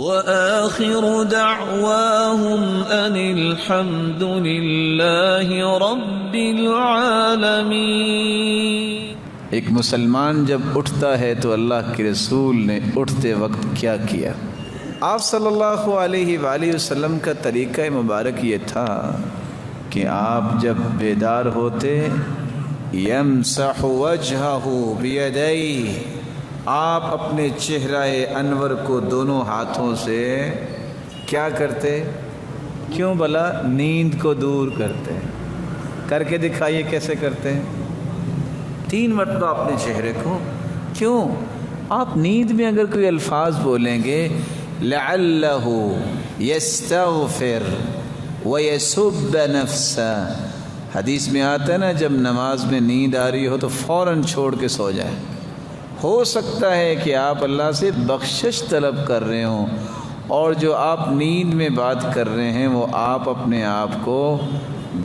وآخر دعواهم أن الحمد لله رب العالمين۔ ایک مسلمان جب اٹھتا ہے تو اللہ کے رسول نے اٹھتے وقت کیا کیا؟ آپ صلی اللہ علیہ وآلہ وسلم کا طریقہ مبارک یہ تھا کہ آپ جب بیدار ہوتے یمسح وجہہ بیدیہ، آپ اپنے چہرہ انور کو دونوں ہاتھوں سے کیا کرتے؟ کیوں بھلا؟ نیند کو دور کرتے۔ کر کے دکھائیے کیسے کرتے ہیں؟ 3 مرتبہ اپنے چہرے کو۔ کیوں؟ آپ نیند میں اگر کوئی الفاظ بولیں گے لعلہ یستغفر ویسب نفسہ، حدیث میں آتا ہے نا جب نماز میں نیند آ رہی ہو تو فوراً چھوڑ کے سو جائے۔ ہو سکتا ہے کہ آپ اللہ سے بخشش طلب کر رہے ہوں، اور جو آپ نیند میں بات کر رہے ہیں وہ آپ اپنے آپ کو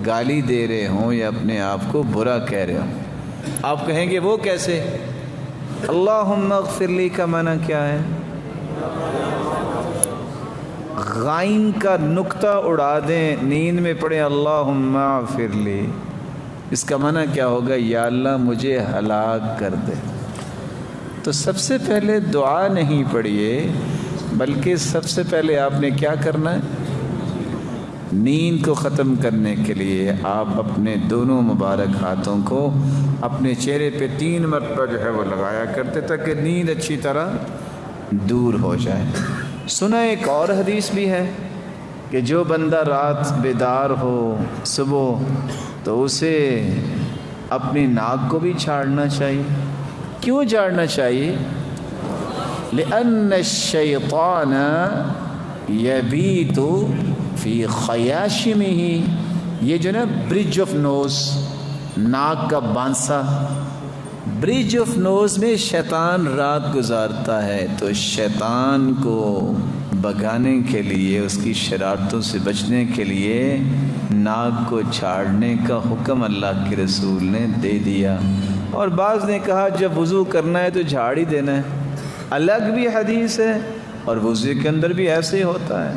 گالی دے رہے ہوں یا اپنے آپ کو برا کہہ رہے ہوں۔ آپ کہیں گے وہ کیسے؟ اللہم اغفر لی کا معنی کیا ہے؟ غائن کا نقطہ اڑا دیں، نیند میں پڑھیں اللہم اغفر لی، اس کا معنی کیا ہوگا؟ یا اللہ مجھے ہلاک کر دے۔ تو سب سے پہلے دعا نہیں پڑھیے، بلکہ سب سے پہلے آپ نے کیا کرنا ہے؟ نیند کو ختم کرنے کے لیے آپ اپنے دونوں مبارک ہاتھوں کو اپنے چہرے پہ 3 مرتبہ جو ہے وہ لگایا کرتے تاکہ نیند اچھی طرح دور ہو جائے۔ سنا ایک اور حدیث بھی ہے کہ جو بندہ رات بیدار ہو صبح تو اسے اپنی ناک کو بھی جھاڑنا چاہیے۔ کیوں جھاڑنا چاہیے؟ لأن الشیطان یبیت فی خیاشمہ، یہ جو نا برج آف نوز، ناک کا بانسا، برج آف نوز میں شیطان رات گزارتا ہے، تو شیطان کو بھگانے کے لیے، اس کی شرارتوں سے بچنے کے لیے ناک کو جھاڑنے کا حکم اللہ کے رسول نے دے دیا۔ اور بعض نے کہا جب وضو کرنا ہے تو جھاڑ ہی دینا ہے، الگ بھی حدیث ہے، اور وضو کے اندر بھی ایسے ہی ہوتا ہے۔